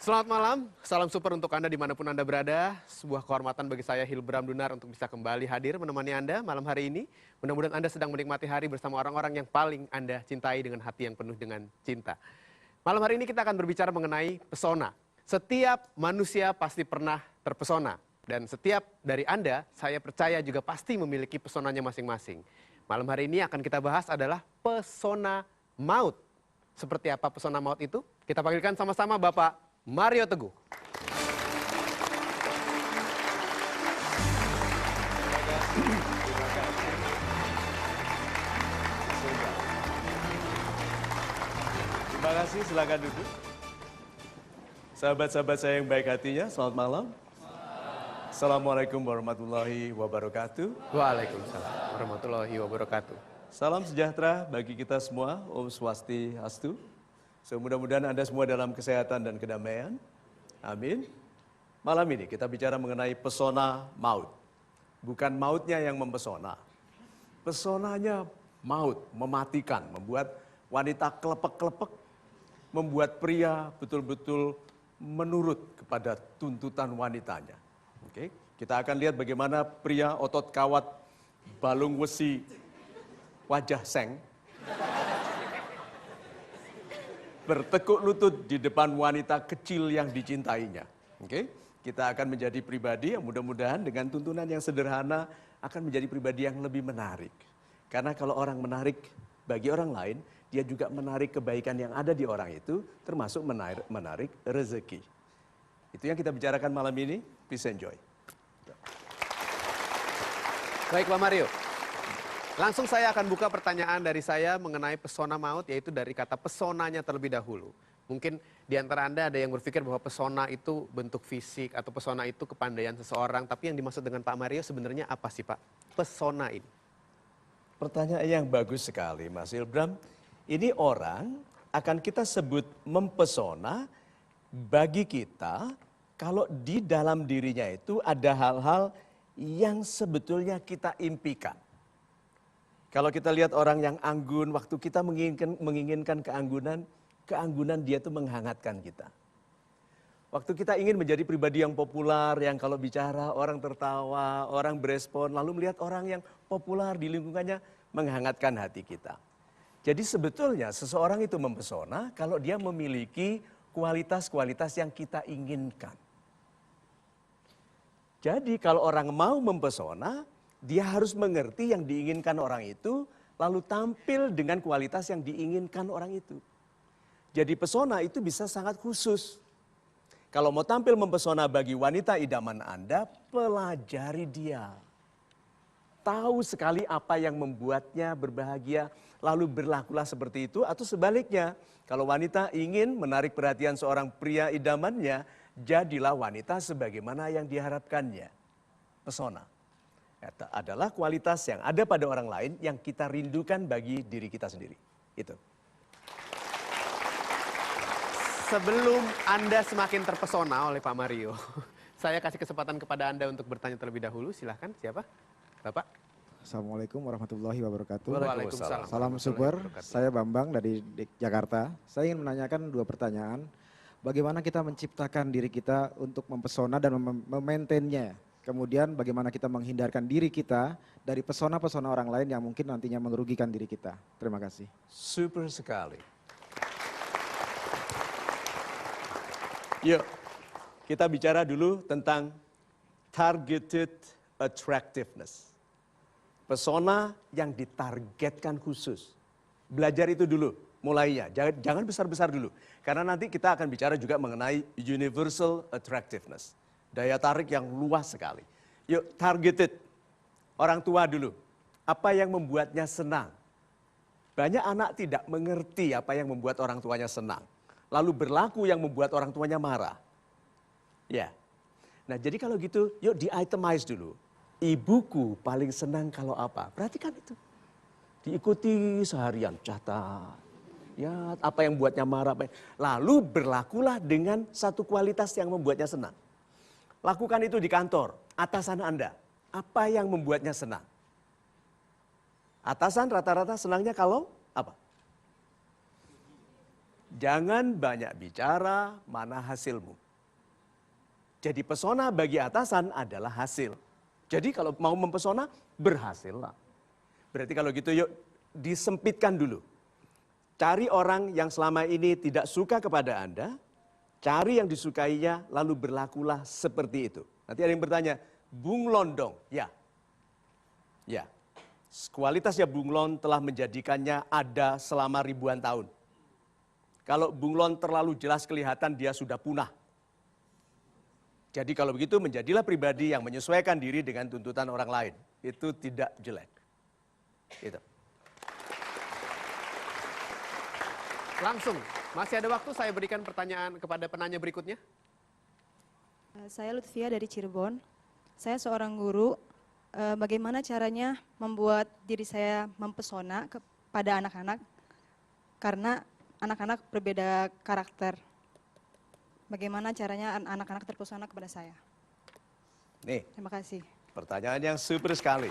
Selamat malam, salam super untuk Anda dimanapun Anda berada. Sebuah kehormatan bagi saya Hilbram Dunar untuk bisa kembali hadir menemani Anda malam hari ini. Mudah-mudahan Anda sedang menikmati hari bersama orang-orang yang paling Anda cintai dengan hati yang penuh dengan cinta. Malam hari ini kita akan berbicara mengenai pesona. Setiap manusia pasti pernah terpesona. Dan setiap dari Anda, saya percaya juga pasti memiliki pesonanya masing-masing. Malam hari ini akan kita bahas adalah pesona maut. Seperti apa pesona maut itu? Kita panggilkan sama-sama Bapak Mario Teguh. Terima kasih, silakan duduk. Sahabat-sahabat saya yang baik hatinya, selamat malam. Assalamualaikum warahmatullahi wabarakatuh. Waalaikumsalam warahmatullahi wabarakatuh. Salam sejahtera bagi kita semua, Om Swastiastu. Mudah-mudahan Anda semua dalam kesehatan dan kedamaian. Amin. Malam ini kita bicara mengenai pesona maut. Bukan mautnya yang mempesona. Pesonanya maut, mematikan, membuat wanita kelepek-kelepek, membuat pria betul-betul menurut kepada tuntutan wanitanya. Oke, kita akan lihat bagaimana pria otot kawat, balung wesi, wajah seng, bertekuk lutut di depan wanita kecil yang dicintainya. Oke, kita akan menjadi pribadi yang mudah-mudahan dengan tuntunan yang sederhana akan menjadi pribadi yang lebih menarik. Karena kalau orang menarik bagi orang lain, dia juga menarik kebaikan yang ada di orang itu, termasuk menarik rezeki. Itu yang kita bicarakan malam ini. Please enjoy. Baik Pak Mario. Langsung saya akan buka pertanyaan dari saya mengenai pesona maut, yaitu dari kata pesonanya terlebih dahulu. Mungkin di antara Anda ada yang berpikir bahwa pesona itu bentuk fisik atau pesona itu kepandaian seseorang. Tapi yang dimaksud dengan Pak Mario sebenarnya apa sih Pak? Pesona ini. Pertanyaan yang bagus sekali Mas Ilbram. Ini orang akan kita sebut mempesona bagi kita kalau di dalam dirinya itu ada hal-hal yang sebetulnya kita impikan. Kalau kita lihat orang yang anggun, waktu kita menginginkan keanggunan dia itu menghangatkan kita. Waktu kita ingin menjadi pribadi yang populer, yang kalau bicara orang tertawa, orang berespon, lalu melihat orang yang populer di lingkungannya menghangatkan hati kita. Jadi sebetulnya seseorang itu mempesona kalau dia memiliki kualitas-kualitas yang kita inginkan. Jadi kalau orang mau mempesona, dia harus mengerti yang diinginkan orang itu, lalu tampil dengan kualitas yang diinginkan orang itu. Jadi pesona itu bisa sangat khusus. Kalau mau tampil mempesona bagi wanita idaman Anda, pelajari dia. Tahu sekali apa yang membuatnya berbahagia, lalu berlakulah seperti itu. Atau sebaliknya, kalau wanita ingin menarik perhatian seorang pria idamannya, jadilah wanita sebagaimana yang diharapkannya. Pesona adalah kualitas yang ada pada orang lain yang kita rindukan bagi diri kita sendiri. Itu. Sebelum Anda semakin terpesona oleh Pak Mario, saya kasih kesempatan kepada Anda untuk bertanya terlebih dahulu. Silahkan, siapa? Bapak? Assalamualaikum warahmatullahi wabarakatuh. Waalaikumsalam. Salam super, saya Bambang dari Jakarta. Saya ingin menanyakan dua pertanyaan. Bagaimana kita menciptakan diri kita untuk mempesona dan memaintainnya? Kemudian bagaimana kita menghindarkan diri kita dari pesona-pesona orang lain yang mungkin nantinya merugikan diri kita. Terima kasih. Super sekali. Yuk, kita bicara dulu tentang targeted attractiveness. Pesona yang ditargetkan khusus. Belajar itu dulu, mulainya. Jangan besar-besar dulu. Karena nanti kita akan bicara juga mengenai universal attractiveness. Daya tarik yang luas sekali. Yuk, targeted. Orang tua dulu. Apa yang membuatnya senang? Banyak anak tidak mengerti apa yang membuat orang tuanya senang. Lalu berlaku yang membuat orang tuanya marah. Ya. Nah, jadi kalau gitu, yuk di-itemize dulu. Ibuku paling senang kalau apa? Perhatikan itu. Diikuti seharian, catat. Ya, apa yang membuatnya marah. Lalu berlakulah dengan satu kualitas yang membuatnya senang. Lakukan itu di kantor, atasan Anda. Apa yang membuatnya senang? Atasan rata-rata senangnya kalau apa? Jangan banyak bicara, mana hasilmu. Jadi pesona bagi atasan adalah hasil. Jadi kalau mau mempesona, berhasillah. Berarti kalau gitu yuk disempitkan dulu. Cari orang yang selama ini tidak suka kepada Anda, cari yang disukainya, lalu berlakulah seperti itu. Nanti ada yang bertanya, Bung Lon dong? Ya. Ya. Kualitasnya Bung Lon telah menjadikannya ada selama ribuan tahun. Kalau Bung Lon terlalu jelas kelihatan dia sudah punah. Jadi kalau begitu menjadilah pribadi yang menyesuaikan diri dengan tuntutan orang lain. Itu tidak jelek. Itu. Langsung, masih ada waktu saya berikan pertanyaan kepada penanya berikutnya. Saya Lutfia dari Cirebon. Saya seorang guru. Bagaimana caranya membuat diri saya mempesona kepada anak-anak? Karena anak-anak berbeda karakter. Bagaimana caranya anak-anak terpesona kepada saya? Nih, Terima kasih. pertanyaan yang super sekali.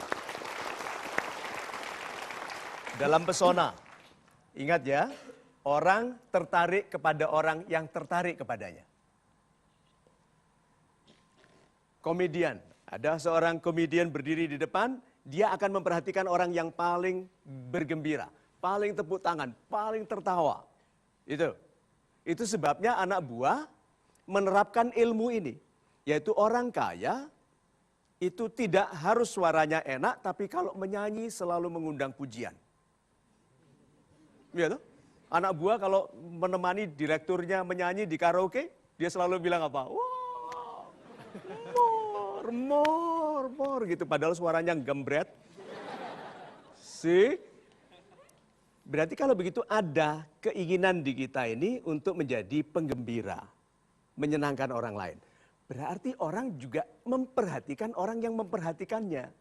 Dalam pesona, ingat ya, orang tertarik kepada orang yang tertarik kepadanya. Komedian, ada seorang komedian berdiri di depan, dia akan memperhatikan orang yang paling bergembira, paling tepuk tangan, paling tertawa. Itu sebabnya anak buah menerapkan ilmu ini, yaitu orang kaya itu tidak harus suaranya enak, tapi kalau menyanyi selalu mengundang pujian. Iya tuh? Anak buah kalau menemani direkturnya menyanyi di karaoke, dia selalu bilang apa? Wah, more gitu. Padahal suaranya gembret. Berarti kalau begitu ada keinginan di kita ini untuk menjadi penggembira, menyenangkan orang lain. Berarti orang juga memperhatikan orang yang memperhatikannya.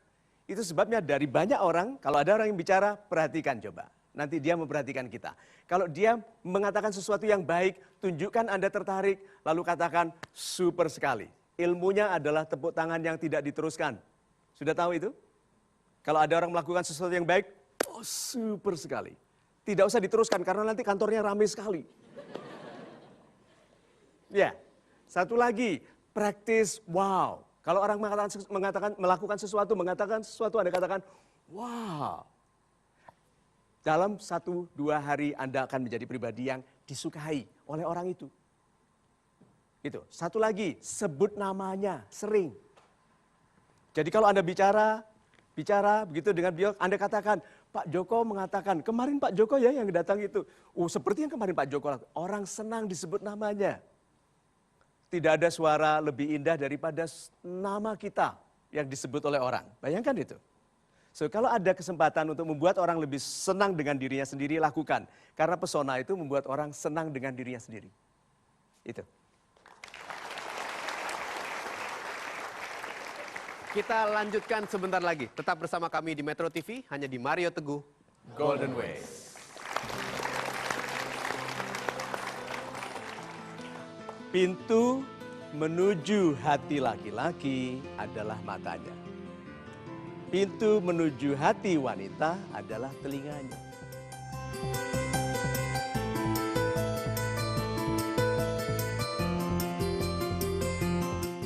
Itu sebabnya dari banyak orang, kalau ada orang yang bicara, perhatikan coba. Nanti dia memperhatikan kita. Kalau dia mengatakan sesuatu yang baik, tunjukkan Anda tertarik, lalu katakan super sekali. Ilmunya adalah tepuk tangan yang tidak diteruskan. Sudah tahu itu? Kalau ada orang melakukan sesuatu yang baik, oh super sekali. Tidak usah diteruskan karena nanti kantornya ramai sekali. Ya, satu lagi, praktis wow. Kalau orang melakukan sesuatu, Anda katakan, wow. Dalam 1-2 hari Anda akan menjadi pribadi yang disukai oleh orang itu. Gitu. Satu lagi, sebut namanya sering. Jadi kalau Anda bicara begitu dengan beliau, Anda katakan, Pak Joko mengatakan, kemarin Pak Joko ya yang datang itu. Seperti yang kemarin Pak Joko lakukan. Orang senang disebut namanya. Tidak ada suara lebih indah daripada nama kita yang disebut oleh orang. Bayangkan itu. So, kalau ada kesempatan untuk membuat orang lebih senang dengan dirinya sendiri, lakukan. Karena pesona itu membuat orang senang dengan dirinya sendiri. Itu. Kita lanjutkan sebentar lagi. Tetap bersama kami di Metro TV, hanya di Mario Teguh Golden Way. Pintu menuju hati laki-laki adalah matanya. Pintu menuju hati wanita adalah telinganya.